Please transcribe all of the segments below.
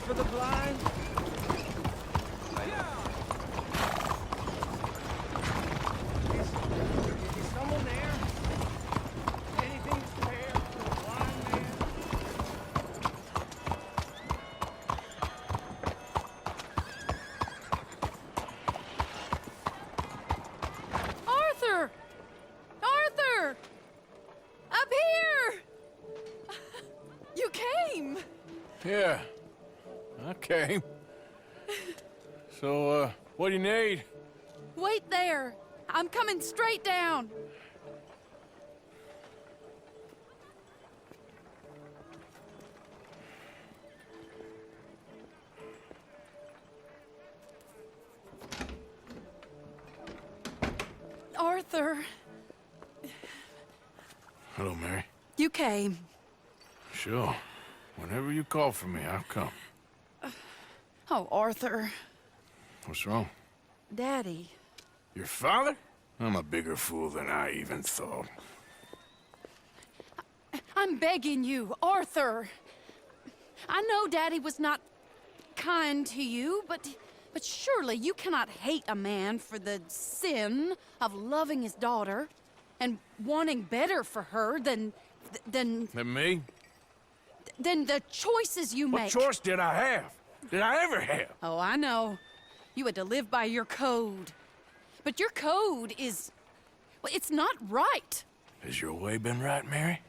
For the blind? Is someone there? Anything spare for a blind man? Arthur! Arthur! Up here! You came! Yeah, I came. So, what do you need? Wait there. I'm coming straight down. Arthur, Hello, Mary. you came. Sure. Whenever you call for me, I'll come. Oh, Arthur. What's wrong? Daddy. Your father? I'm a bigger fool than I even thought. I'm begging you, Arthur. I know Daddy was not kind to you, but surely you cannot hate a man for the sin of loving his daughter and wanting better for her than Than me? than the choices you make. What choice did I have? Did I ever have? Oh, I know. You had to live by your code. But your code is... well, it's not right. Has your way been right, Mary?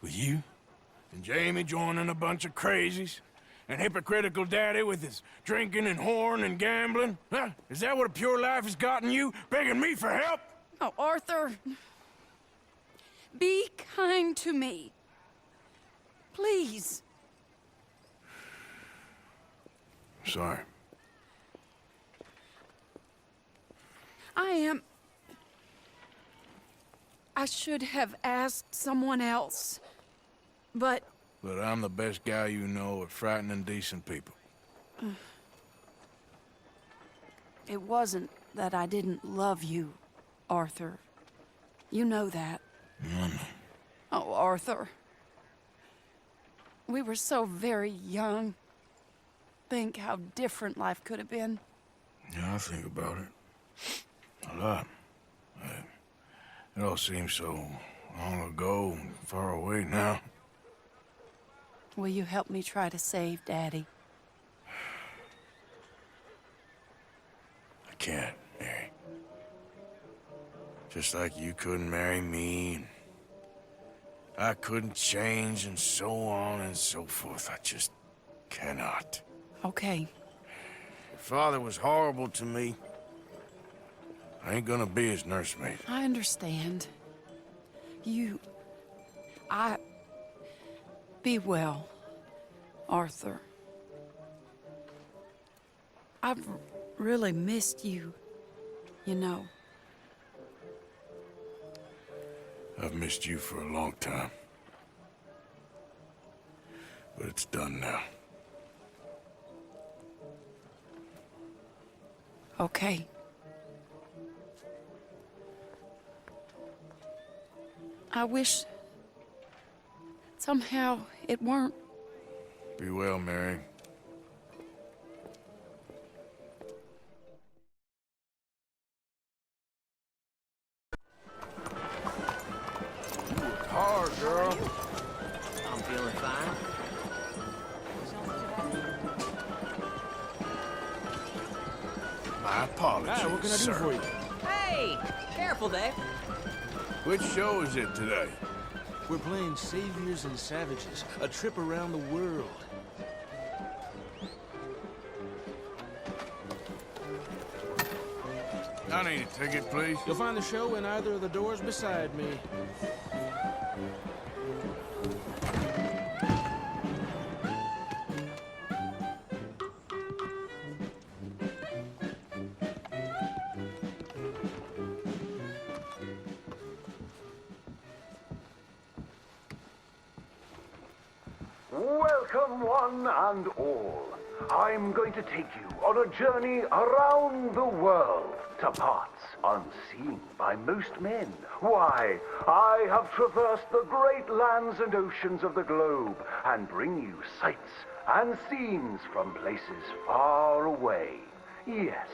With you? And Jamie joining a bunch of crazies? And hypocritical daddy with his drinking and whoring and gambling? Huh? Is that what a pure life has gotten you? Begging me for help? Oh, Arthur. Be kind to me. Please. Sorry. I should have asked someone else, but... But I'm the best guy you know at frightening decent people. It wasn't that I didn't love you, Arthur. You know that. I know. Oh, Arthur. We were so very young. Think how different life could have been. Yeah, I think about it. A lot. It all seems so long ago and far away now. Will you help me try to save Daddy? I can't, Mary. Just like you couldn't marry me, and I couldn't change, and so on and so forth. I just cannot. Okay. Your father was horrible to me. I ain't gonna be his nursemaid. I understand. Be well, Arthur. I've really missed you, you know. I've missed you for a long time. But it's done now. Okay. I wish somehow it weren't. Be well, Mary. Hard, girl. I'm feeling fine. My apologies, Hi, what can I do sir. for you? Hey! Careful there. Which show is it today? We're playing Saviors and Savages, a trip around the world. I need a ticket, please. You'll find the show in either of the doors beside me. Welcome, one and all. I'm going to take you on a journey around the world to parts unseen by most men. Why, I have traversed the great lands and oceans of the globe and bring you sights and scenes from places far away. Yes,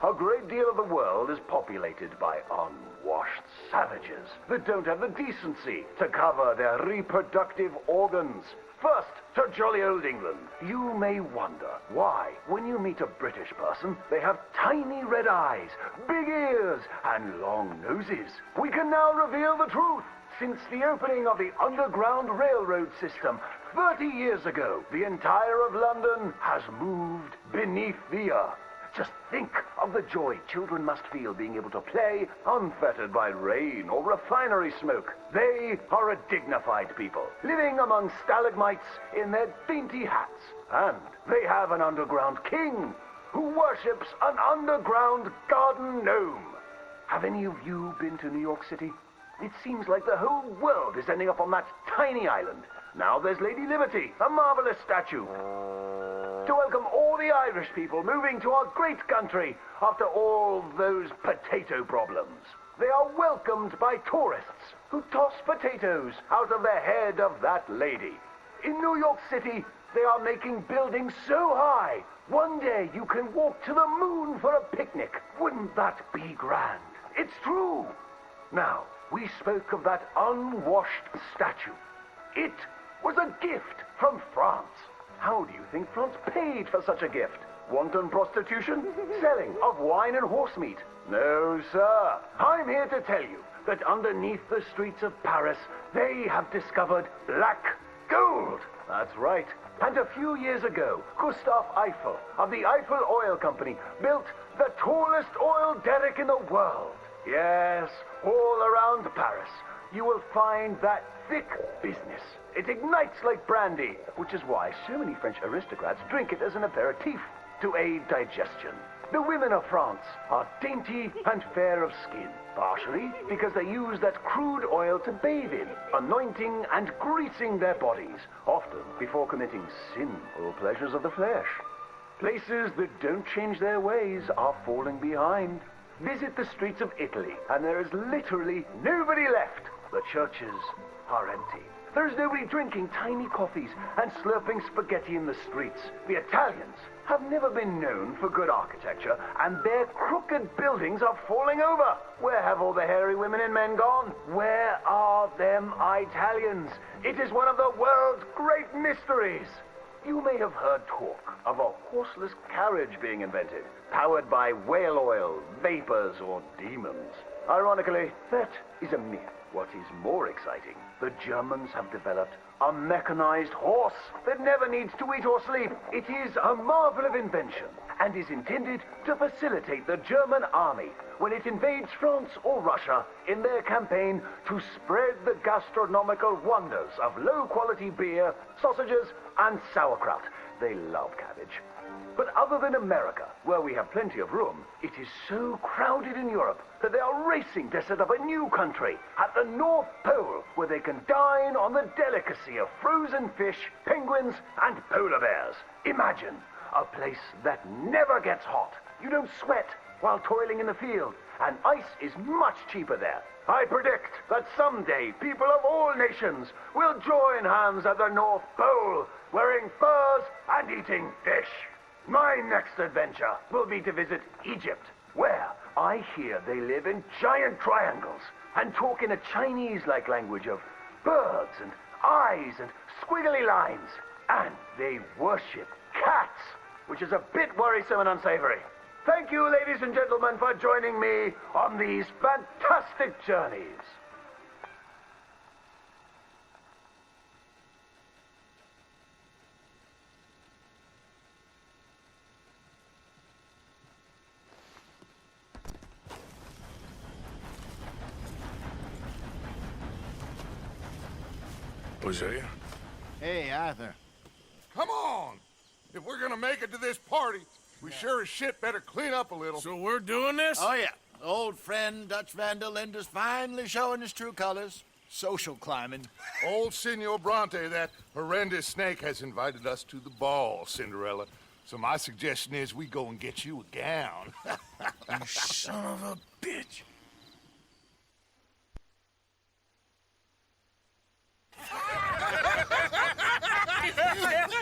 a great deal of the world is populated by unwashed savages that don't have the decency to cover their reproductive organs. First, to jolly old England. You may wonder why, when you meet a British person, they have tiny red eyes, big ears, and long noses. We can now reveal the truth. Since the opening of the Underground Railroad system 30 years ago, the entire of London has moved beneath the earth. Just think of the joy children must feel being able to play unfettered by rain or refinery smoke. They are a dignified people, living among stalagmites in their dainty hats. And they have an underground king who worships an underground garden gnome. Have any of you been to New York City? It seems like the whole world is ending up on that tiny island. Now there's Lady Liberty, a marvelous statue, to welcome all the Irish people moving to our great country after all those potato problems. They are welcomed by tourists who toss potatoes out of the head of that lady. In New York City, they are making buildings so high, one day you can walk to the moon for a picnic. Wouldn't that be grand? It's true. Now, we spoke of that unwashed statue. It was a gift from France. How do you think France paid for such a gift? Wanton prostitution? Selling of wine and horse meat? No, sir. I'm here to tell you that underneath the streets of Paris, they have discovered black gold. That's right. And a few years ago, Gustave Eiffel of the Eiffel Oil Company built the tallest oil derrick in the world. Yes, all around Paris, you will find that thick business. It ignites like brandy, which is why so many French aristocrats drink it as an aperitif to aid digestion. The women of France are dainty and fair of skin, partially because they use that crude oil to bathe in, anointing and greasing their bodies, often before committing sinful pleasures of the flesh. Places that don't change their ways are falling behind. Visit the streets of Italy, and there is literally nobody left. The churches are empty. There's nobody drinking tiny coffees and slurping spaghetti in the streets. The Italians have never been known for good architecture, and their crooked buildings are falling over. Where have all the hairy women and men gone? Where are them Italians? It is one of the world's great mysteries. You may have heard talk of a horseless carriage being invented, powered by whale oil, vapors, or demons. Ironically, that is a myth. What is more exciting, the Germans have developed a mechanized horse that never needs to eat or sleep. It is a marvel of invention and is intended to facilitate the German army when it invades France or Russia in their campaign to spread the gastronomical wonders of low-quality beer, sausages, and sauerkraut. They love cabbage. But other than America, where we have plenty of room, it is so crowded in Europe that they are racing to set up a new country at the North Pole where they can dine on the delicacy of frozen fish, penguins, and polar bears. Imagine a place that never gets hot. You don't sweat while toiling in the field, and ice is much cheaper there. I predict that someday people of all nations will join hands at the North Pole, wearing furs and eating fish. My next adventure will be to visit Egypt, where I hear they live in giant triangles and talk in a Chinese-like language of birds and eyes and squiggly lines. And they worship cats, which is a bit worrisome and unsavory. Thank you, ladies and gentlemen, for joining me on these fantastic journeys. Hosea? Hey, Arthur. Come on! If we're gonna make it to this party, we sure as shit better clean up a little. So we're doing this? Oh, yeah. Old friend Dutch Van der Linde's finally showing his true colors. social climbing. Old Senor Bronte, that horrendous snake, has invited us to the ball, Cinderella. So my suggestion is we go and get you a gown. You son of a bitch.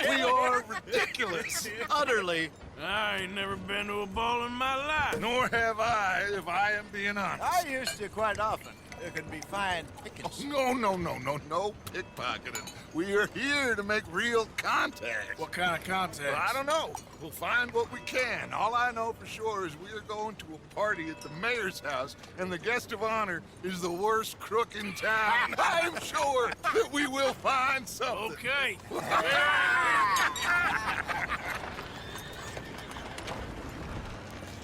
We are ridiculous. Utterly. I ain't never been to a ball in my life. Nor have I, if I am being honest. I used to quite often. There can be fine pickings. No pickpocketing. We are here to make real contact. What kind of contact? Well, I don't know. We'll find what we can. All I know for sure is we are going to a party at the mayor's house, and the guest of honor is the worst crook in town. I'm sure that we will find something. Okay.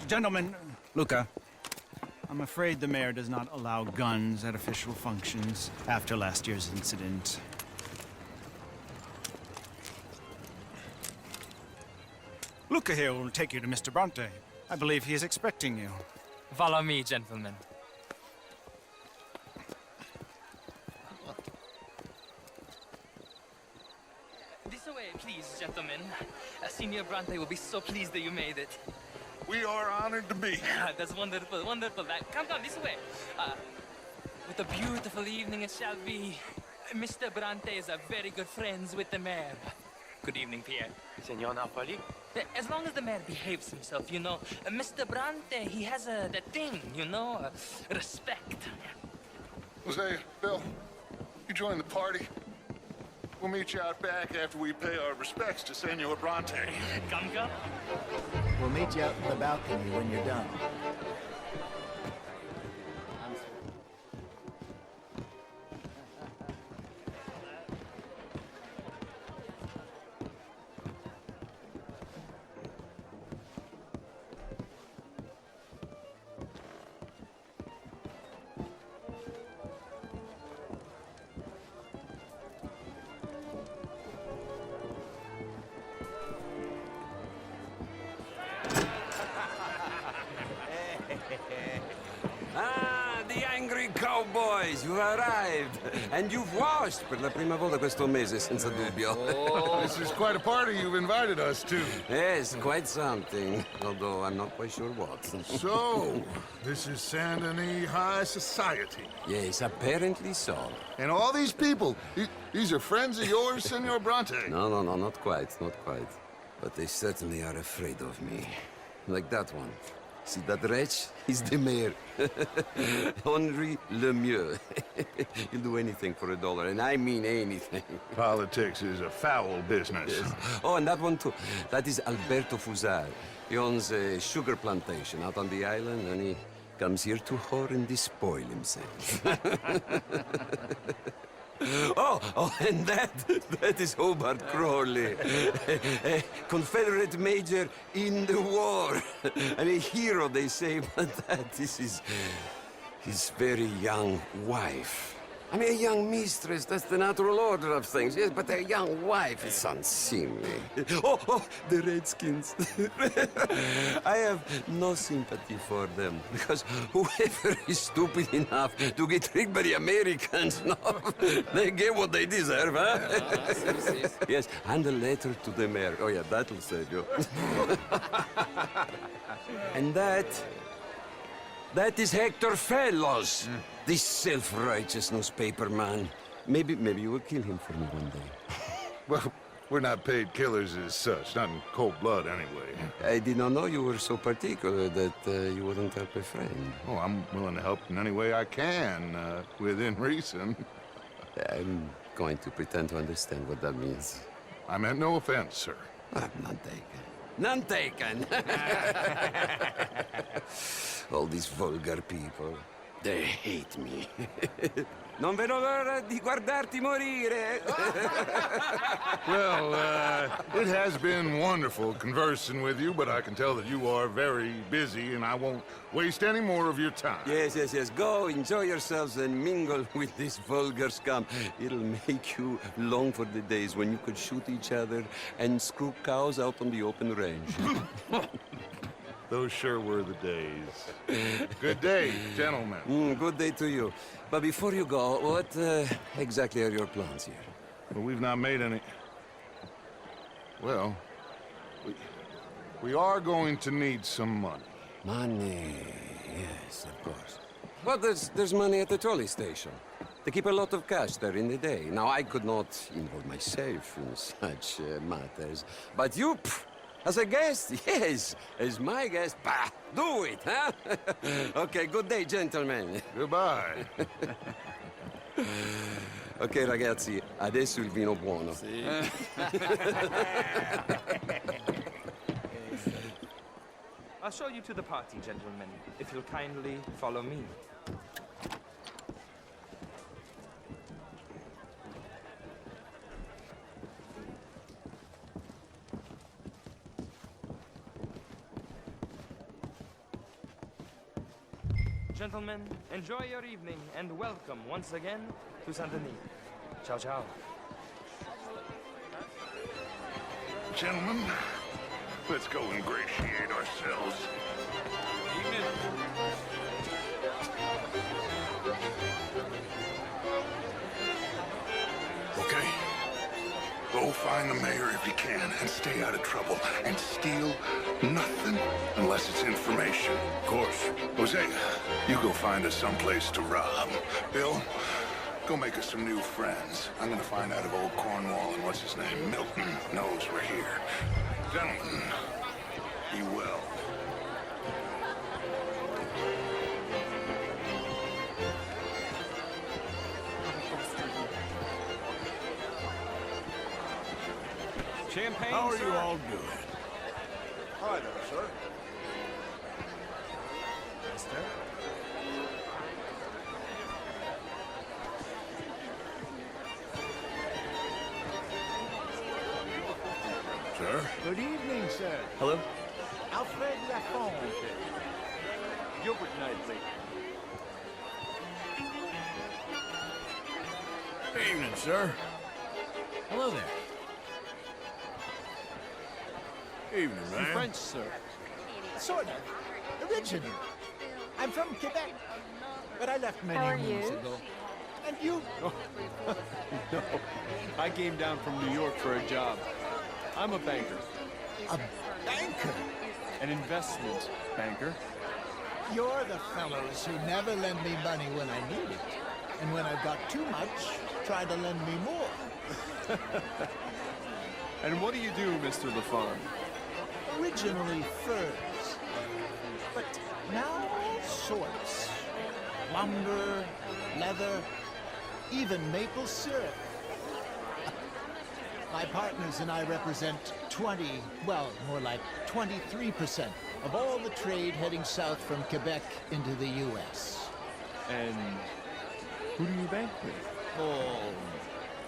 Gentlemen, Luca, I'm afraid the mayor does not allow guns at official functions after last year's incident. Luca here will take you to Mr. Bronte. I believe he is expecting you. Follow me, gentlemen. This way, please, gentlemen. Senior Bronte will be so pleased that you made it. We are honored to be here. That's wonderful, wonderful. Come this way. What a beautiful evening it shall be. Mr. Bronte is a very good friends with the mayor. Good evening, Pierre. Senor Napoli? As long as the mayor behaves himself, you know. Mr. Bronte, he has that thing, you know, respect. Jose, Bill, you join the party. We'll meet you out back after we pay our respects to Senor Bronte. Come. We'll meet you out in the balcony when you're done. Ah, the angry cowboys, you've arrived. And you've washed per la prima volta questo mese, senza dubbio. This is quite a party you've invited us to. Yes, quite something. Although I'm not quite sure what. So, this is Saint Denis High Society. Yes, apparently so. And all these people, these are friends of yours, Senor Bronte? No, not quite, not quite. But they certainly are afraid of me. Like that one. See that wretch? He's the mayor. Henri Lemieux. He'll do anything for $1, and I mean anything. Politics is a foul business. Yes. Oh, and that one too. That is Alberto Fusar. He owns a sugar plantation out on the island, and he comes here to whore and despoil himself. Oh, and that is Hobart Crawley, a Confederate major in the war, and a hero, they say, but that is his very young wife. I mean, a young mistress, that's the natural order of things, yes, but a young wife is unseemly. Oh, the Redskins. I have no sympathy for them, because whoever is stupid enough to get tricked by the Americans, no, they get what they deserve, huh? Yes, and a letter to the mayor. Oh, yeah, that'll save you. And that is Hector Fellows. This self-righteous newspaper man. Maybe you will kill him for me one day. Well, we're not paid killers as such, not in cold blood anyway. I did not know you were so particular that you wouldn't help a friend. Oh, I'm willing to help in any way I can, within reason. I'm going to pretend to understand what that means. I meant no offense, sir. None taken. None taken! All these vulgar people. They hate me. Non vedo l'ora di guardarti morire. Well, it has been wonderful conversing with you, but I can tell that you are very busy, and I won't waste any more of your time. Yes. Go, enjoy yourselves, and mingle with this vulgar scum. It'll make you long for the days when you could shoot each other and screw cows out on the open range. Those sure were the days. Good day, gentlemen. Good day to you. But before you go, what exactly are your plans here? Well, we've not made any. Well, we are going to need some money. Money, yes, of course. Well, there's money at the trolley station. They keep a lot of cash there in the day. Now, I could not involve myself in such matters. But you, as a guest, yes, as my guest, bah, do it, huh? Okay, good day, gentlemen. Goodbye. Ok, ragazzi, adesso il vino buono. I'll show you to the party, gentlemen, if you'll kindly follow me. Gentlemen, enjoy your evening and welcome once again to Saint-Denis. Ciao, ciao. Gentlemen, let's go ingratiate ourselves. Okay. Go find the mayor if you can and stay out of trouble. And steal nothing unless it's information. Of course. Hosea, you go find us someplace to rob. Bill, go make us some new friends. I'm gonna find out if old Cornwall and what's his name, Milton, knows we're here. Gentlemen, be well. Champagne, How are sir? you all doing? Hi there, sir. Mister? Sir? Good evening, sir. Hello? Alfred Lafonte. Gilbert Knightley. Evening, sir. Hello there. Evening, man. French, sir. Sort of. Originally. I'm from Quebec. But I left many moons ago. And you? No, I came down from New York for a job. I'm a banker. A banker? An investment banker. You're the fellows who never lend me money when I need it. And when I've got too much, try to lend me more. And what do you do, Mr. LaFawn? Originally furs. But now all sorts. Lumber, leather, even maple syrup. My partners and I represent more like 23% of all the trade heading south from Quebec into the U.S. And who do you bank with? Oh,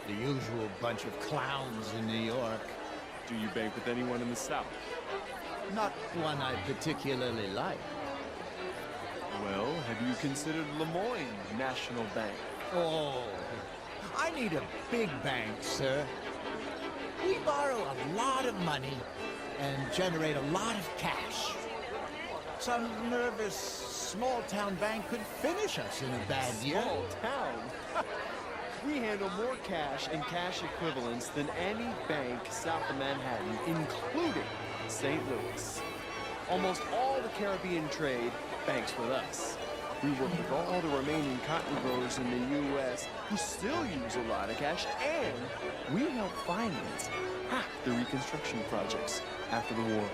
the usual bunch of clowns in New York. Do you bank with anyone in the South? Not one I particularly like. Well, have you considered Lemoyne National Bank? Oh, I need a big bank, sir. We borrow a lot of money and generate a lot of cash. Some nervous small-town bank could finish us in a bad year. Small town? We handle more cash and cash equivalents than any bank south of Manhattan, including St. Louis. Almost all the Caribbean trade banks with us. We work with all the remaining cotton growers in the U.S. who still use a lot of cash, and we help finance half the reconstruction projects after the war.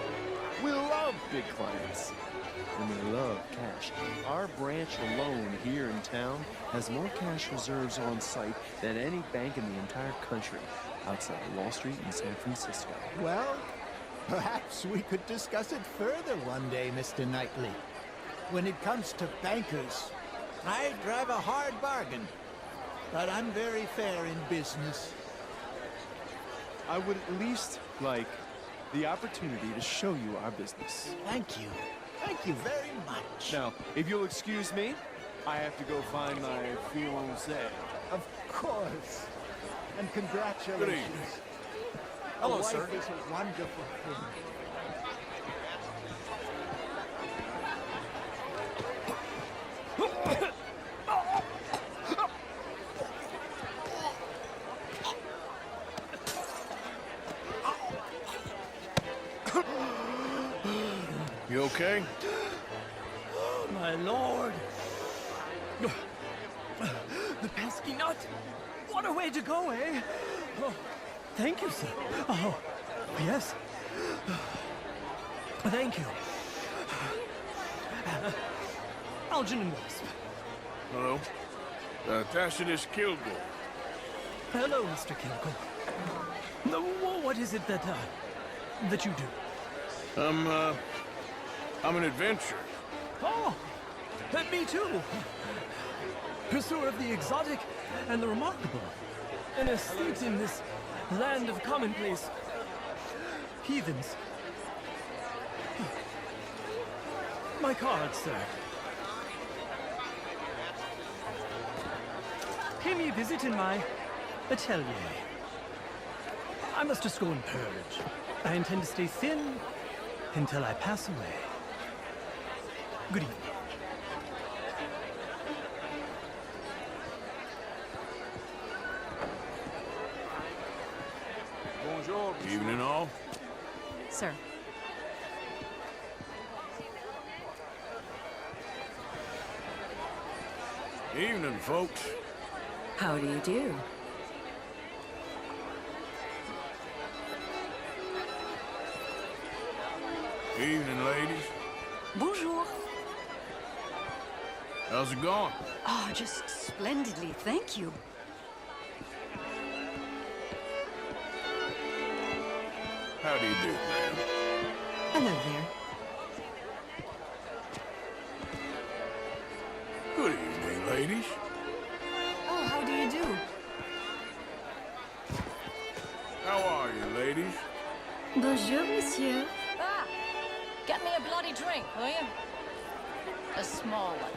We love big clients, and we love cash. Our branch alone here in town has more cash reserves on site than any bank in the entire country, outside Wall Street and San Francisco. Well, perhaps we could discuss it further one day, Mr. Knightley. When it comes to bankers, I drive a hard bargain, but I'm very fair in business. I would at least like the opportunity to show you our business. Thank you. Thank you very much. Now, if you'll excuse me, I have to go find my fiancée. Of course. And congratulations. Good evening. Hello, sir. A wife is a wonderful thing. You okay? Oh, my lord. The pesky nut. What a way to go, eh? Oh, thank you, sir. Oh, yes. Thank you. Algernon Wasp. Hello. Tacitus Kilgore. Hello, Mr. Kilgore. No, what is it that you do? I'm an adventurer. Oh, me too. Pursuer of the exotic and the remarkable. An estate in this land of commonplace heathens. My card, sir. Pay me a visit in my atelier. I must just go and purge. I intend to stay thin until I pass away. Good evening. Bonjour. Evening, all. Sir. Evening, folks. How do you do? Evening, ladies. Bonjour. How's it going? Oh, just splendidly, thank you. How do you do, ma'am? Hello there. Good evening, ladies. Oh, how do you do? How are you, ladies? Bonjour, monsieur. Ah, get me a bloody drink, will you? A small one.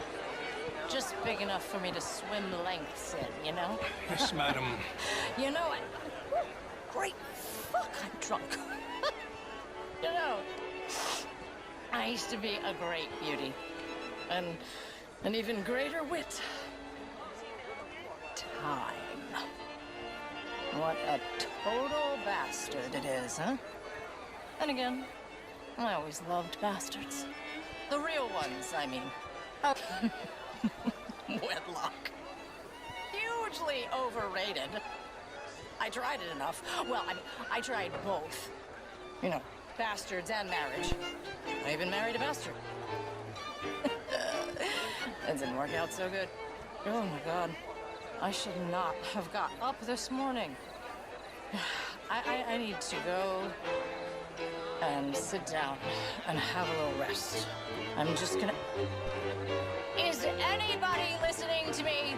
Just big enough for me to swim lengths in, you know? Yes, madam. You know, great fuck, I'm drunk. You know, I used to be a great beauty. And an even greater wit. Time. What a total bastard it is, huh? And again, I always loved bastards. The real ones, I mean. Oh. Wedlock. Hugely overrated. I tried it enough. Well, I tried both. You know, bastards and marriage. I even married a bastard. It didn't work out so good. Oh my God. I should not have got up this morning. I need to go and sit down and have a little rest. I'm just gonna... Is anybody listening to me?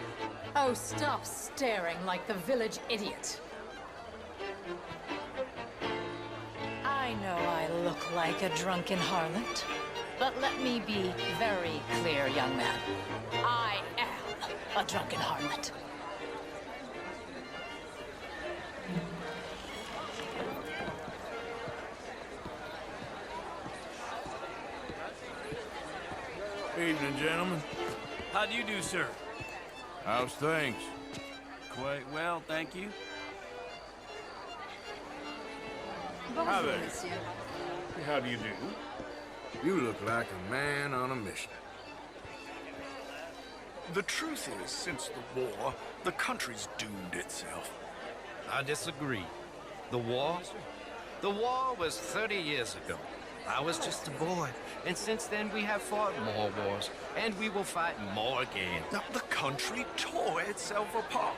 Oh, stop staring like the village idiot. I know I look like a drunken harlot, but let me be very clear, young man. I am a drunken harlot. Evening, gentlemen. How do you do, sir? How's things? Quite well, thank you. Hi there. How do you do? You look like a man on a mission. The truth is, since the war, the country's doomed itself. I disagree. The war? The war was 30 years ago. I was just a boy, and since then we have fought more wars, and we will fight more again. Now, the country tore itself apart.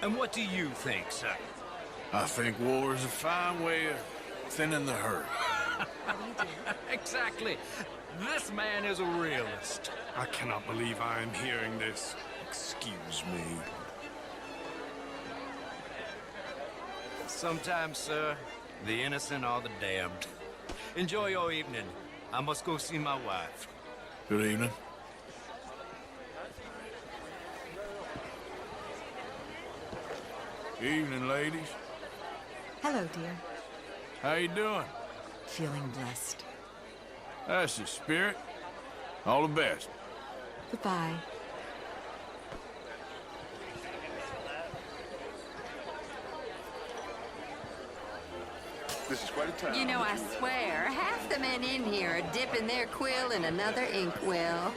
And what do you think, sir? I think war is a fine way of thinning the herd. Exactly. This man is a realist. I cannot believe I am hearing this. Excuse me. Sometimes, sir, the innocent are the damned. Enjoy your evening. I must go see my wife. Good evening. Evening, ladies. Hello, dear. How you doing? Feeling blessed. That's the spirit. All the best. Goodbye. This is quite a town. You know, I swear, half the men in here are dipping their quill in another inkwell.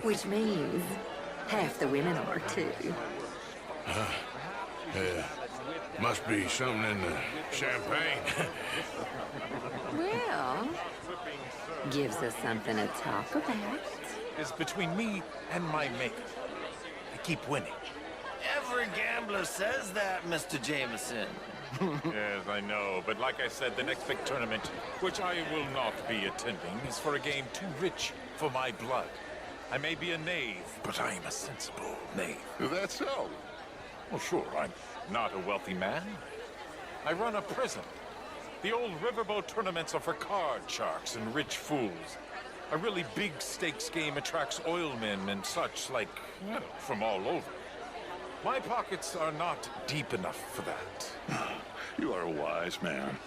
Which means half the women are, too. Yeah. Must be something in the champagne. Well, gives us something to talk about. It's between me and my maker. I keep winning. Every gambler says that, Mr. Jameson. Yes, I know, but like I said, the next big tournament, which I will not be attending, is for a game too rich for my blood. I may be a knave, but I am a sensible knave. Is that so? Well, sure, I'm not a wealthy man. I run a prison. The old riverboat tournaments are for card sharks and rich fools. A really big stakes game attracts oilmen and such, like, well, from all over. My pockets are not deep enough for that. You are a wise man.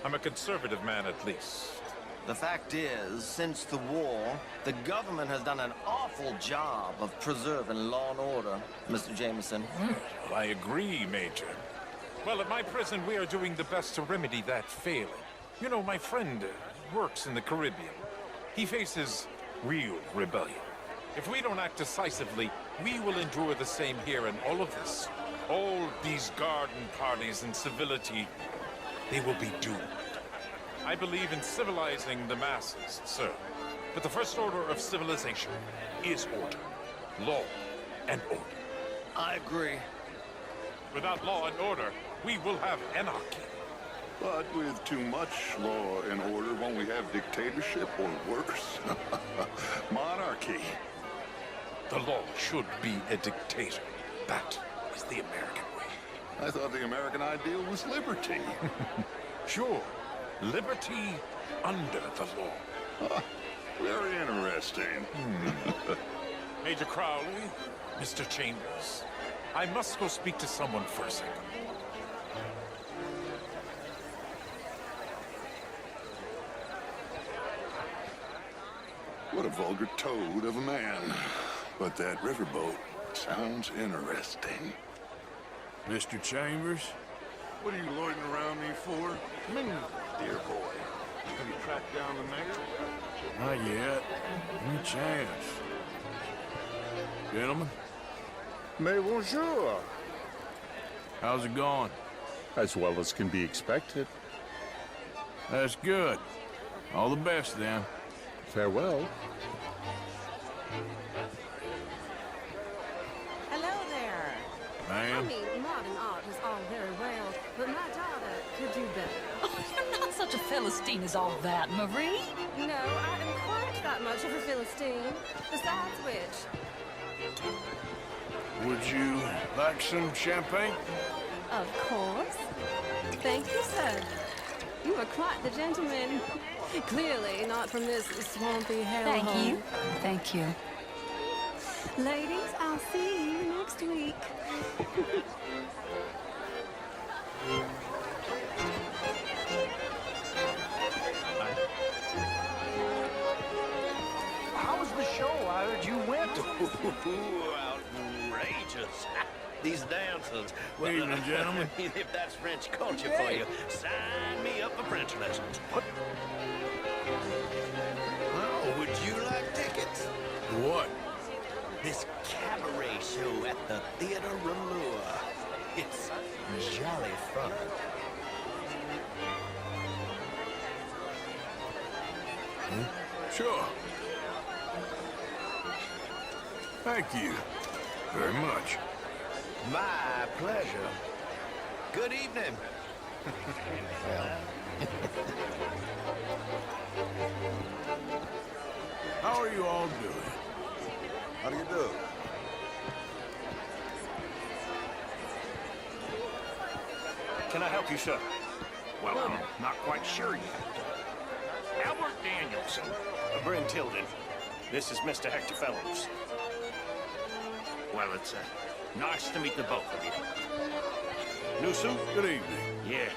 I'm a conservative man, at least. The fact is, since the war, the government has done an awful job of preserving law and order, Mr. Jameson. Well, I agree, Major. Well, at my prison, we are doing the best to remedy that failing. You know, my friend works in the Caribbean. He faces real rebellion. If we don't act decisively, we will endure the same here, and all of this, all these garden parties and civility, they will be doomed. I believe in civilizing the masses, sir. But the first order of civilization is order. Law and order. I agree. Without law and order, we will have anarchy. But with too much law and order, won't we have dictatorship or worse? Monarchy. The law should be a dictator. That is the American way. I thought the American ideal was liberty. Sure. Liberty under the law. Very interesting. Major Crowley, Mr. Chambers, I must go speak to someone for a second. What a vulgar toad of a man. But that riverboat sounds interesting. Mr. Chambers? What are you loitering around me for? Dear boy, have you tracked down the mayor? Not yet. Any chance. Gentlemen? Mais bonjour. How's it going? As well as can be expected. That's good. All the best, then. Farewell. Hello there. Ma'am? I mean, modern art is all very well, but my daughter could do better. Oh, you're not such a Philistine as all that, Marie. No, I am quite that much of a Philistine. Besides which... Would you like some champagne? Of course. Thank you, sir. You are quite the gentleman. Clearly not from this swampy hellhole. Thank you. Thank you. Ladies, I'll see you next week. How was the show? I heard you went. Outrageous. These dancers. Well, Evening, gentlemen. If that's French culture for you, sign me up for French lessons. What? Oh, would you like tickets? What? This cabaret show at the Theater Ramur. It's jolly fun. Sure. Thank you very much. My pleasure. Good evening. How are you all doing? How do you do? Can I help you, sir? Well, I'm not quite sure yet. Albert Danielson. Bryn Tilden. This is Mr. Hector Fellows. Well, it's nice to meet the both of you. New suit? Good evening. Yeah.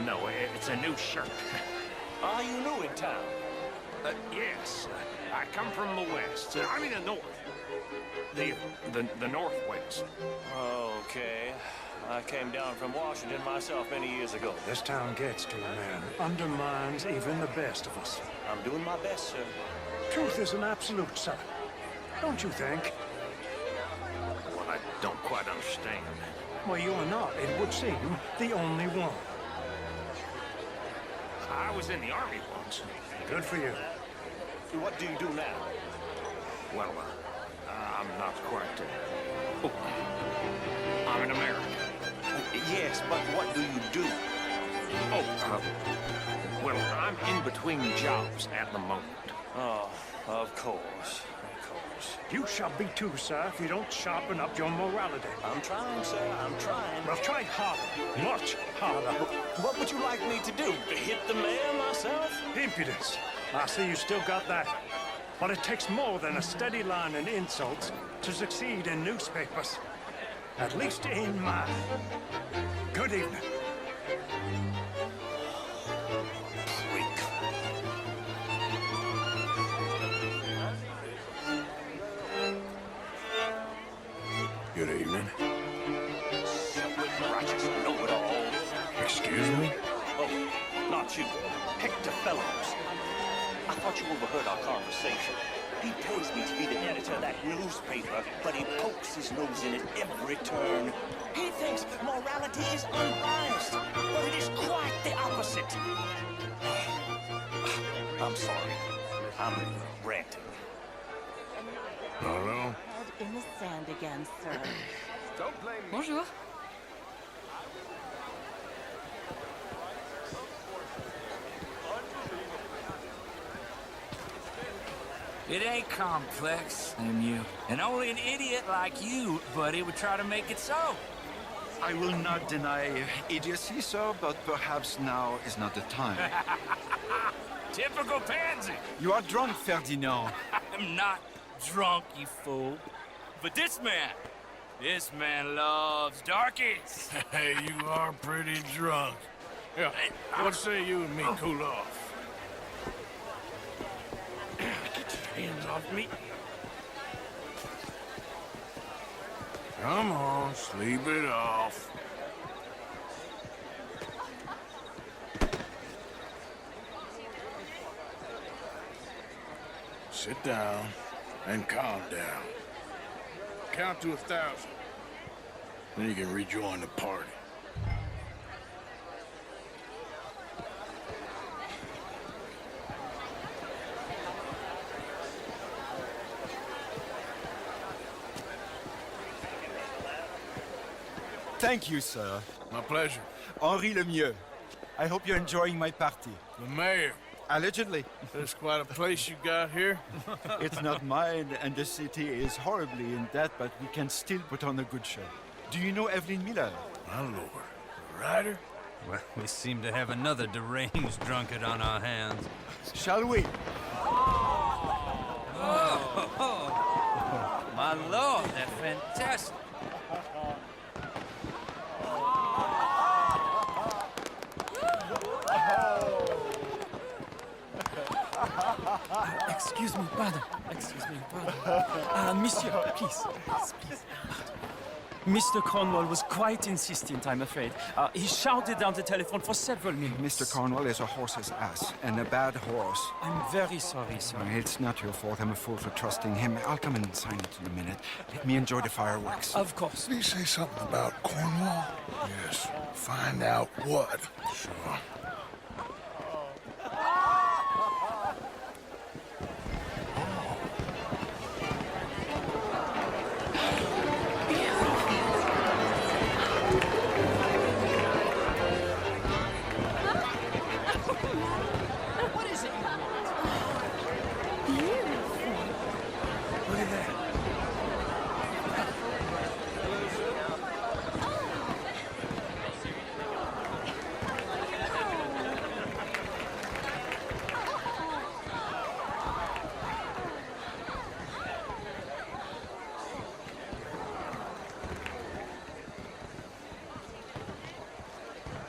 No, it's a new shirt. Are you new in town? Yes. I come from the west. I mean the north. The Northwest. Okay. I came down from Washington myself many years ago. This town gets to a man, undermines even the best of us. I'm doing my best, sir. Truth is an absolute, sir. Don't you think? Well, I don't quite understand. Well, you're not, it would seem, the only one. I was in the Army once. Good for you. What do you do now? Well, I'm not quite... Oh, I'm an American. Yes, but what do you do? Oh, well, I'm in between jobs at the moment. Oh, of course. Of course. You shall be too, sir, if you don't sharpen up your morality. I'm trying, sir. I'm trying. Well, try harder. Much harder. What would you like me to do? To hit the mayor myself? Impudence. I see you still got that. But it takes more than a steady line in insults to succeed in newspapers. At least in mine. Good evening. Good evening. Righteous know-it-all. Excuse me? Oh, not you. Hector Fellows. I thought you overheard our conversation. He pays me to be the editor of that newspaper, but he pokes his nose in it every turn. He thinks morality is unbiased, but it is quite the opposite. I'm sorry. I'm ranting. Hello? Head in the sand again, sir. Don't blame me. Bonjour. It ain't complex, MU. And only an idiot like you, buddy, would try to make it so. I will not deny idiocy, sir, but perhaps now is not the time. Typical pansy. You are drunk, Ferdinand. I'm not drunk, you fool. But this man loves darkies. Hey, you are pretty drunk. Yeah, what say you and me cool off? Get your hands off me. Come on, sleep it off. Sit down and calm down. Count to 1,000. Then you can rejoin the party. Thank you, sir. My pleasure. Henri Lemieux. I hope you're enjoying my party. The mayor. Allegedly. There's quite a place you got here. It's not mine, and the city is horribly in debt, but we can still put on a good show. Do you know Evelyn Miller? My lord. The writer? Well, we seem to have another deranged drunkard on our hands. Shall we? Oh, my lord, that's fantastic. Excuse me, pardon. Excuse me, pardon. Monsieur, please. Please. Mr. Cornwall was quite insistent, I'm afraid. He shouted down the telephone for several minutes. Mr. Cornwall is a horse's ass, and a bad horse. I'm very sorry, sir. It's not your fault. I'm a fool for trusting him. I'll come and sign it in a minute. Let me enjoy the fireworks. Of course. Did he say something about Cornwall? Yes. Find out what. Sure.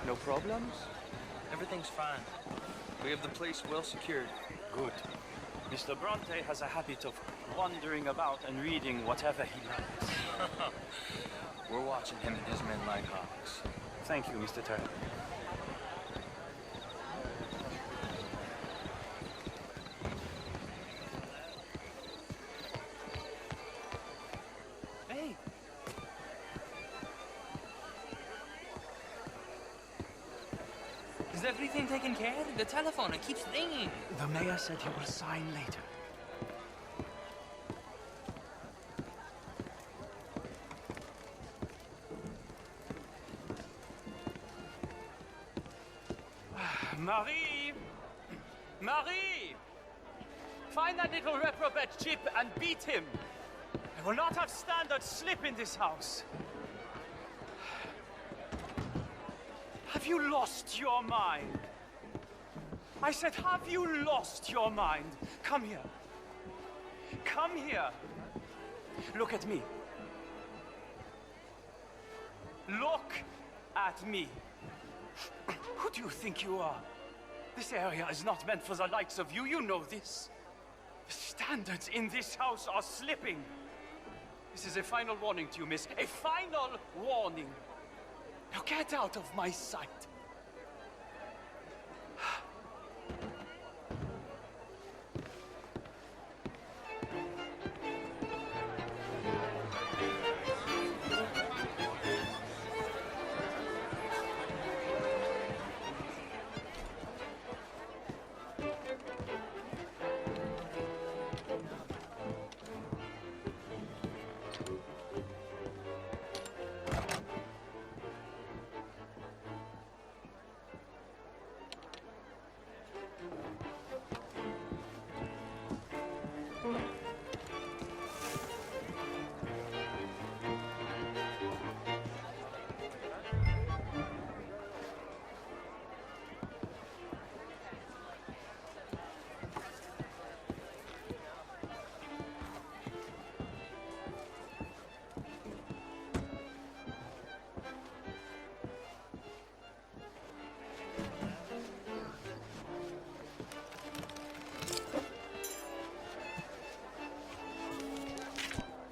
No problems? Everything's fine. We have the place well secured. Good. Mr. Bronte has a habit of wandering about and reading whatever he likes. We're watching him and his men like hawks. Thank you, Mr. Turner. Hey! Is everything taken care of? The telephone, it keeps ringing. The mayor said he will sign later. Marie! Marie! Find that little reprobate Chip and beat him. I will not have standard slip in this house. Have you lost your mind? I said, have you lost your mind? Come here. Come here. Look at me. Look at me. Who do you think you are? This area is not meant for the likes of you. You know this. The standards in this house are slipping. This is a final warning to you, miss. A final warning. Now get out of my sight.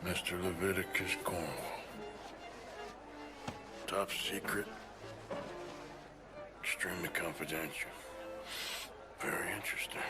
Mr. Leviticus Cornwall. Top secret. Extremely confidential. Very interesting.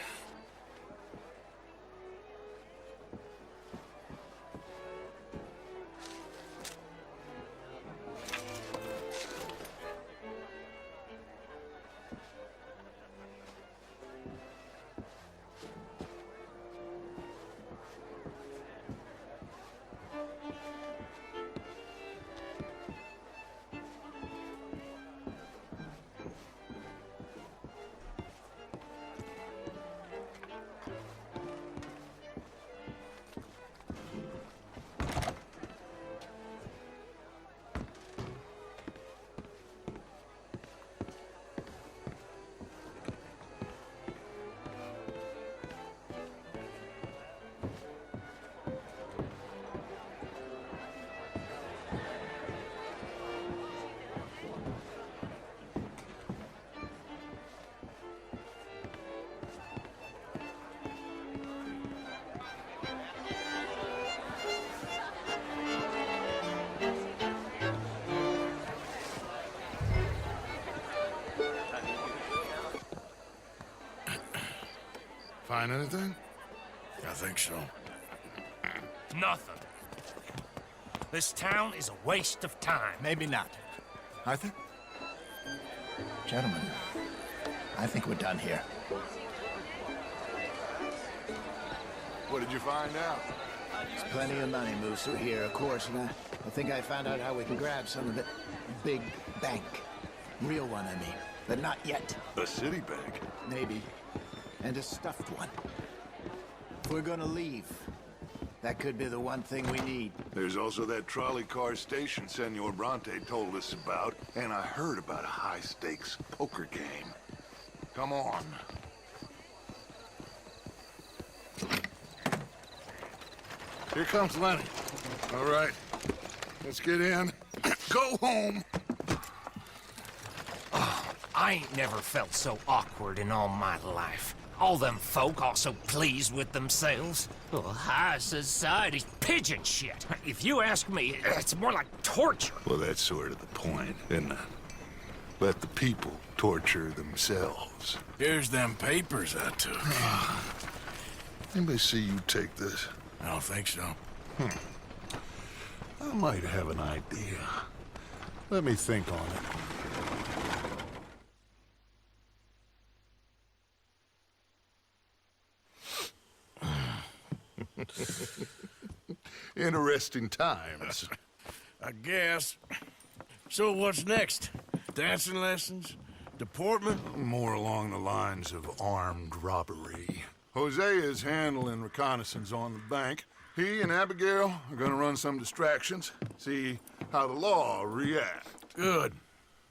Find anything? I think so. Nothing. This town is a waste of time. Maybe not. Arthur? Gentlemen, I think we're done here. What did you find out? There's plenty of money moves through here, of course, and I think I found out how we can grab some of it. Big bank. Real one, I mean. But not yet. A city bank? Maybe. And a stuffed one. If we're gonna leave, that could be the one thing we need. There's also that trolley car station Senor Bronte told us about, and I heard about a high-stakes poker game. Come on. Here comes Lenny. All right, let's get in. Go home. Oh, I ain't never felt so awkward in all my life. All them folk are so pleased with themselves. Oh, high society's pigeon shit. If you ask me, it's more like torture. Well, that's sort of the point, isn't it? Let the people torture themselves. Here's them papers I took. Anybody see you take this? I don't think so. I might have an idea. Let me think on it. Interesting times. I guess. So what's next? Dancing lessons? Deportment? More along the lines of armed robbery. Hosea is handling reconnaissance on the bank. He and Abigail are gonna run some distractions, see how the law reacts. Good.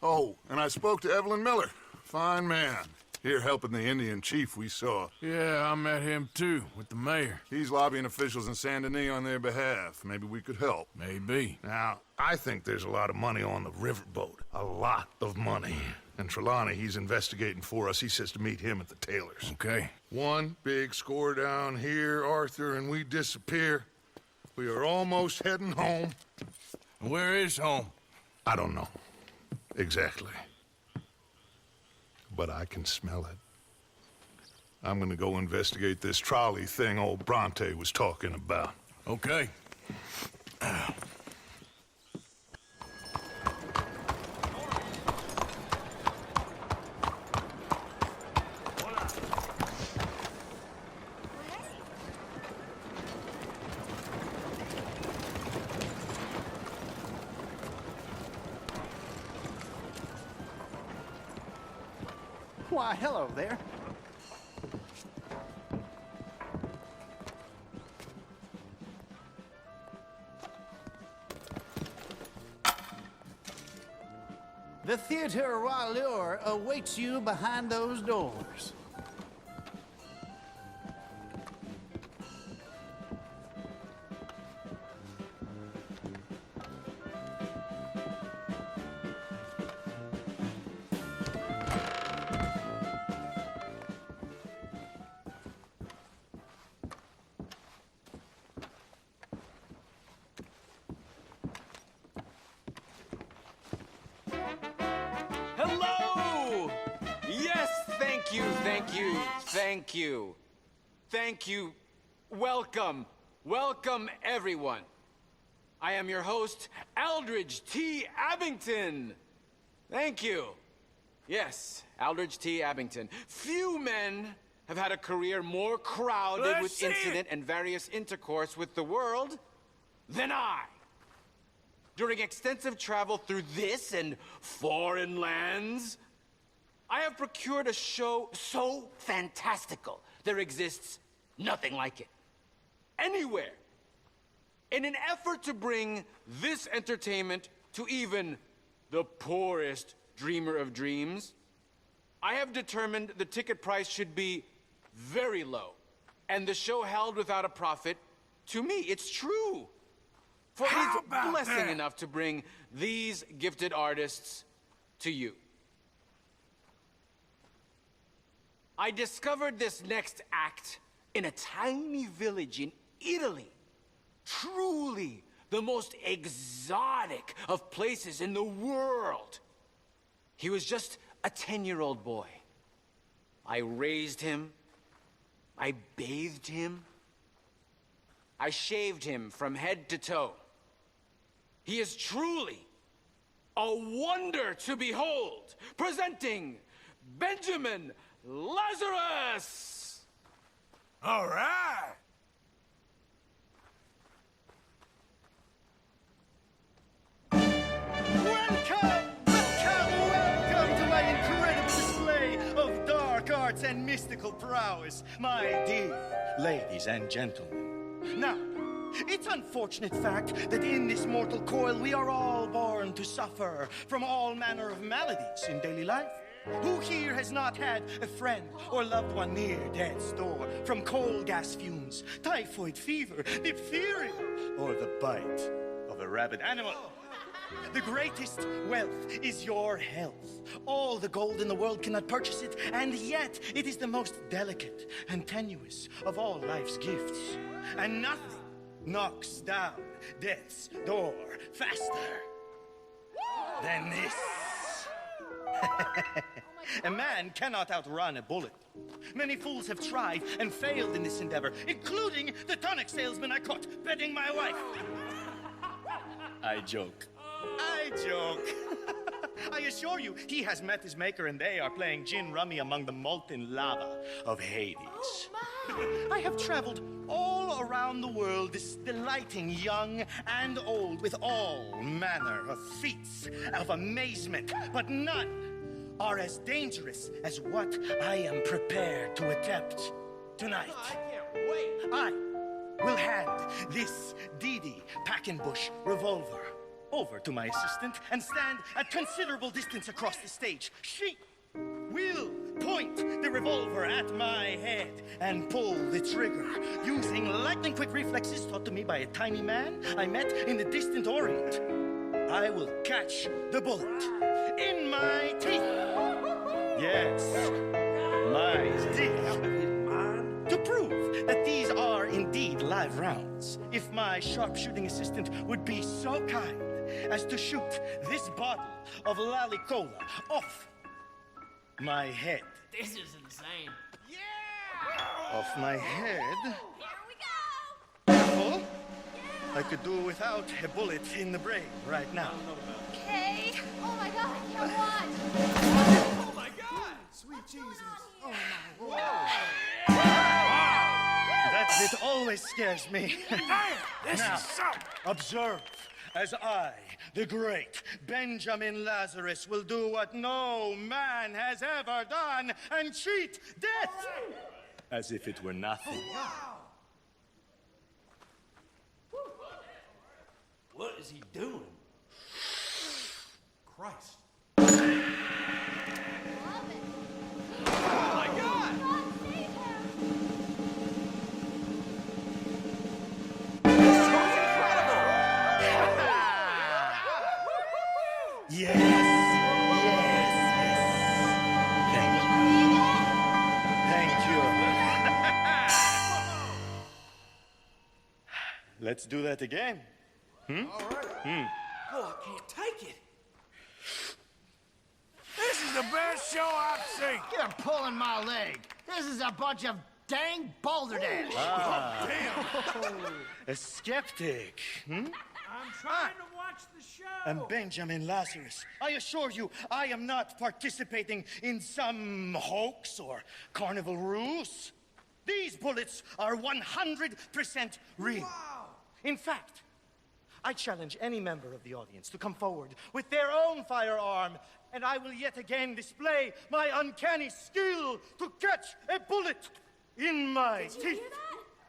Oh, and I spoke to Evelyn Miller. Fine man. Here helping the Indian chief we saw. Yeah, I met him too, with the mayor. He's lobbying officials in Saint Denis on their behalf. Maybe we could help. Maybe. Now, I think there's a lot of money on the riverboat. A lot of money. And Trelawney, he's investigating for us. He says to meet him at the Taylor's. Okay. One big score down here, Arthur, and we disappear. We are almost heading home. Where is home? I don't know. Exactly. But I can smell it. I'm gonna go investigate this trolley thing old Bronte was talking about. Okay. Why, hello there. The Theater Royale awaits you behind those doors. Hello! Yes, thank you, thank you, thank you. Thank you. Welcome. Welcome, everyone. I am your host, Aldridge T. Abington. Thank you. Yes, Aldridge T. Abington. Few men have had a career more crowded with incident and various intercourse with the world than I. During extensive travel through this and foreign lands, I have procured a show so fantastical, there exists nothing like it. Anywhere. In an effort to bring this entertainment to even the poorest dreamer of dreams, I have determined the ticket price should be very low, and the show held without a profit. To me, it's true. For it is blessing enough to bring these gifted artists to you. I discovered this next act in a tiny village in Italy. Truly the most exotic of places in the world. He was just a 10-year-old boy. I raised him. I bathed him. I shaved him from head to toe. He is truly a wonder to behold. Presenting Benjamin Lazarus! All right! Welcome to my incredible display of dark arts and mystical prowess, my dear ladies and gentlemen. Now, it's unfortunate fact that in this mortal coil we are all born to suffer from all manner of maladies in daily life. Who here has not had a friend or loved one near death's door from coal gas fumes, typhoid fever, diphtheria, or the bite of a rabid animal? The greatest wealth is your health. All the gold in the world cannot purchase it, and yet it is the most delicate and tenuous of all life's gifts. And nothing knocks down death's door faster than this. A man cannot outrun a bullet. Many fools have tried and failed in this endeavor, including the tonic salesman I caught bedding my wife. I joke. I joke. I assure you, he has met his maker and they are playing gin rummy among the molten lava of Hades. I have traveled all around the world, delighting young and old with all manner of feats of amazement, but none are as dangerous as what I am prepared to attempt tonight. I can't wait. I will hand this Didi Packenbush revolver over to my assistant and stand at considerable distance across the stage. She will point the revolver at my head and pull the trigger using lightning-quick reflexes taught to me by a tiny man I met in the distant Orient. I will catch the bullet in my teeth. Yes, my teeth. To prove that these are indeed live rounds, if my sharpshooting assistant would be so kind as to shoot this bottle of Lalicola off my head. This is insane. Off my head. Here we go! Careful. I could do without a bullet in the brain right now. Okay. Oh my god, I can't watch. Oh my God! Sweet Jesus! Oh my Lord! That bit always scares me. This Now, is something. observe as I, the great Benjamin Lazarus, will do what no man has ever done and cheat death as if it were nothing. What is he doing? Christ. Oh my God! Yes, yes, yes. Thank you. Let's do that again. All right. Oh, I can't take it. This is the best show I've seen. You're pulling my leg. This is a bunch of dang balderdash. A skeptic. I'm trying to watch the show. And Benjamin Lazarus, I assure you, I am not participating in some hoax or carnival ruse. These bullets are 100% real. Wow. In fact, I challenge any member of the audience to come forward with their own firearm, and I will yet again display my uncanny skill to catch a bullet in my teeth. Did you hear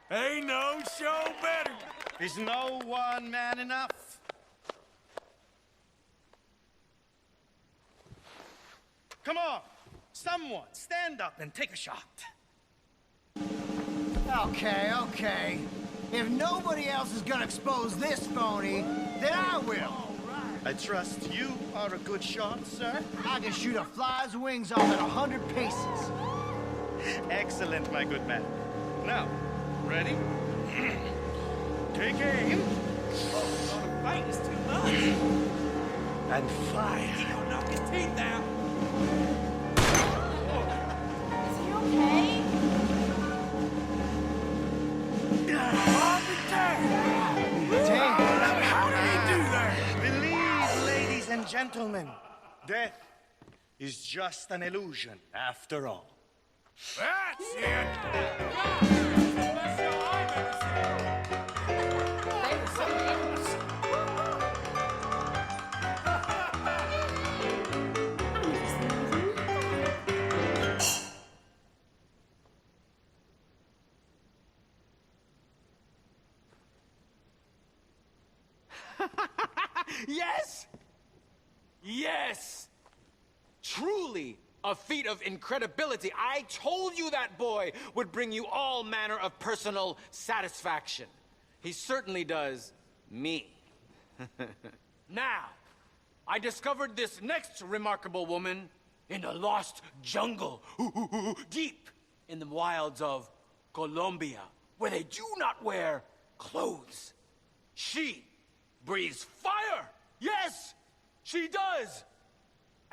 that? Ain't no show better. Is no one man enough? Come on, someone stand up and take a shot. Okay, okay. If nobody else is gonna expose this phony, then I will. I trust you are a good shot, sir. I can shoot a fly's wings off at 100 paces. Excellent, my good man. Now, ready? Take aim. Oh, the fight is too much. And fire. He gonna knock his teeth out. Is he okay? How did he do that? Believe, ladies and gentlemen, death is just an illusion after all. That's it. Yes! Yes! Truly a feat of incredibility. I told you that boy would bring you all manner of personal satisfaction. He certainly does me. Now, I discovered this next remarkable woman in a lost jungle, deep in the wilds of Colombia, where they do not wear clothes. She breathes fire! Yes, she does!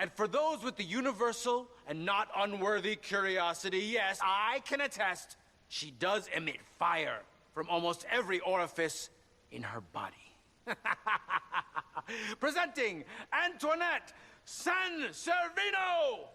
And for those with the universal and not unworthy curiosity, yes, I can attest, she does emit fire from almost every orifice in her body. Presenting Antoinette San Servino!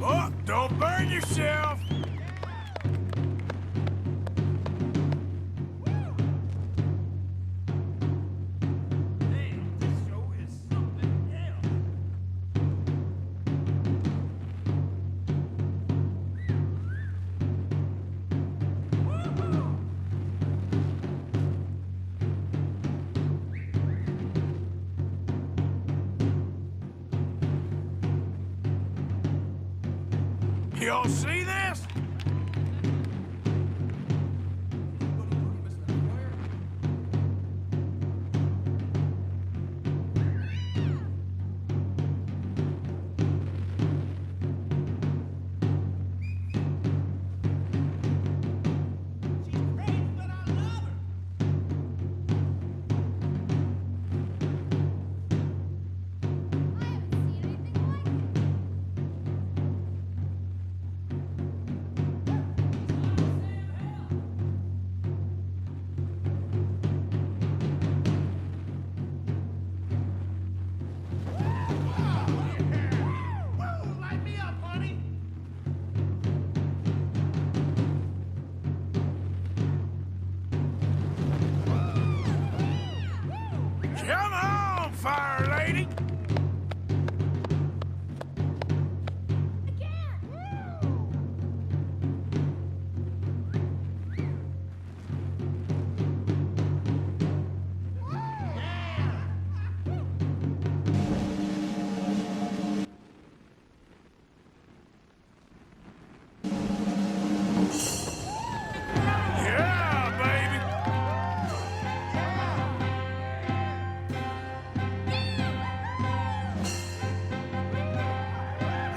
Oh, don't burn yourself! Y'all see this? Come on, fire lady! Yeah, baby!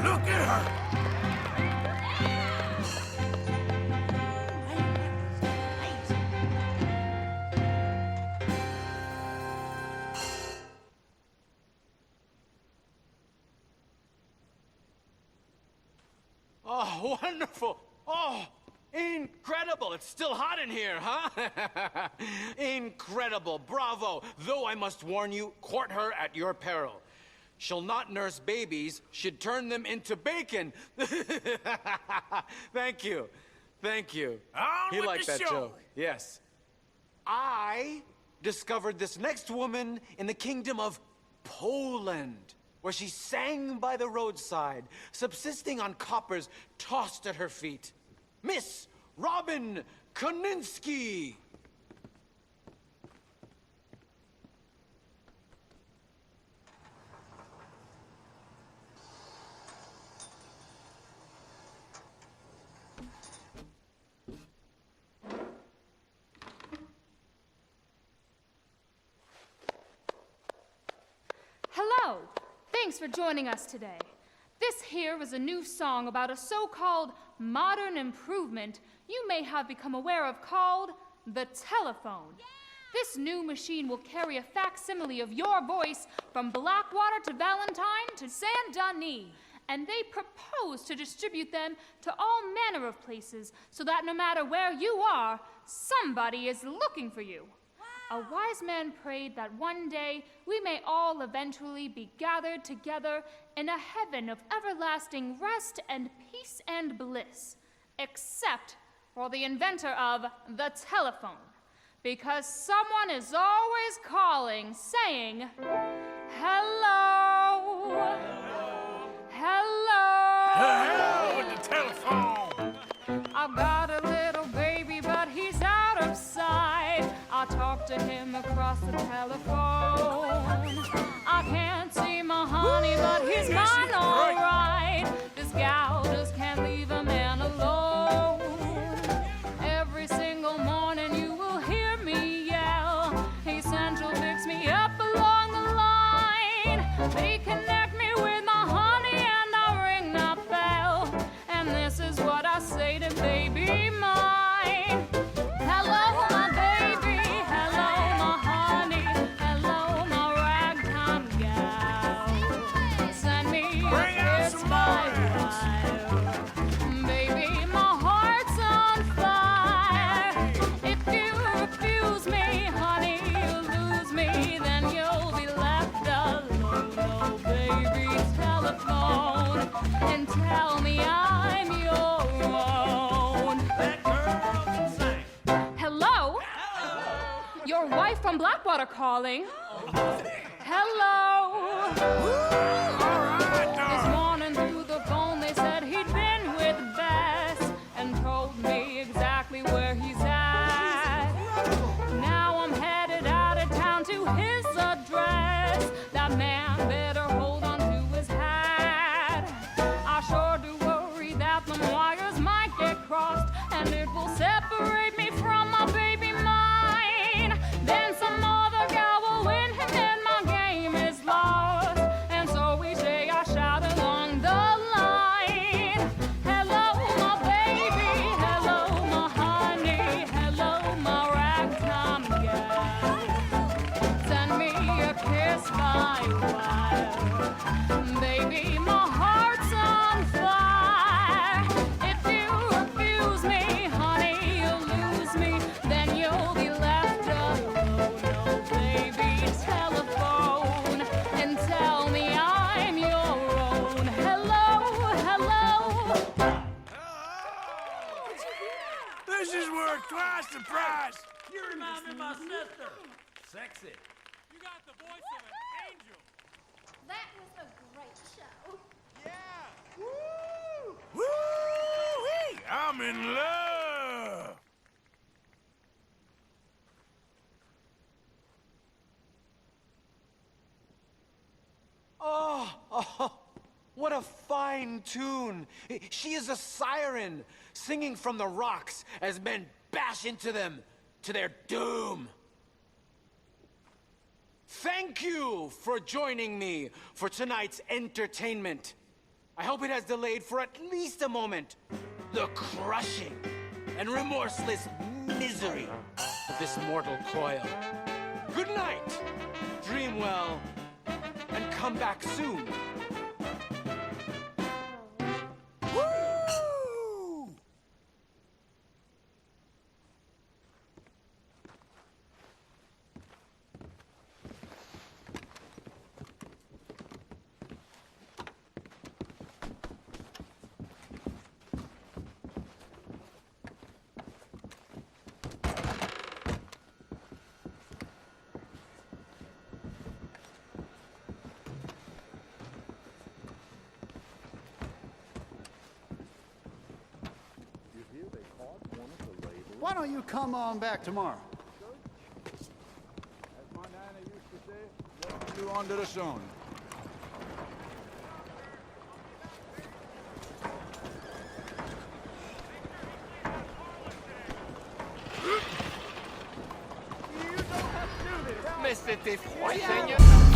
Look at her! Oh, wonderful! Oh, incredible! It's still hot in here, huh? Incredible! Bravo! Though I must warn you, court her at your peril. She'll not nurse babies, she'd turn them into bacon. Thank you. Thank you. On He with liked the that show. joke. Yes. I discovered this next woman in the kingdom of Poland, where she sang by the roadside, subsisting on coppers tossed at her feet. Miss Robin Koninsky. Hello! Thanks for joining us today. This here was a new song about a so-called modern improvement you may have become aware of called the telephone. This new machine will carry a facsimile of your voice from Blackwater to Valentine to Saint Denis, and they propose to distribute them to all manner of places so that no matter where you are, somebody is looking for you. A wise man prayed that one day we may all eventually be gathered together in a heaven of everlasting rest and peace and bliss, except for the inventor of the telephone, because someone is always calling, saying, hello, hello. Hello with the telephone. I've got a little baby, but he's out of sight. I talk to him across the telephone. I can't see my honey, but he's mine all right. This gal just can't leave a man alone. Every single morning you will hear me yell, hey, Central, fix me up along the line. They connect me with my honey and I ring that bell. And this is what I say to baby mine. Hello, my baby. Hello, my honey. Hello, my ragtime gal. Send me a kiss by while. Baby, my heart's on fire. If you refuse me, honey, you'll lose me. Then you'll be left alone. Oh, baby, telephone and tell me I'm your own. That girl can sing. Hello? Your wife from Blackwater calling. Hello? This morning through the phone they said he'd been with Bess and told me exactly where he's at. Now I'm headed out of town to his address. That man better hold on to his hat. I sure do worry that the wires might get crossed and it will separate me from my baby mine. Then some other gal will win him and my game is lost. And so we say I shout along the line. Hello, my baby. Hello, my honey. Hello, my ragtime gal. Send me a kiss by while. Baby, my heart's on fire. If you refuse me, honey, you'll lose me. Then you'll be left alone. Oh, baby, telephone and tell me I'm your own. Hello, hello. This is worth twice the price. You remind me of my sister. Sexy. You got the voice of an angel. That was a great show. Woo-wee! I'm in love. Oh, what a fine tune. She is a siren, singing from the rocks as men bash into them to their doom. Thank you for joining me for tonight's entertainment. I hope it has delayed for at least a moment the crushing and remorseless misery of this mortal coil. Good night, dream well, and come back soon. Woo! Why don't you come on back tomorrow? As my nana used to say, welcome you under the sun. Mais c'était froid, Seigneur.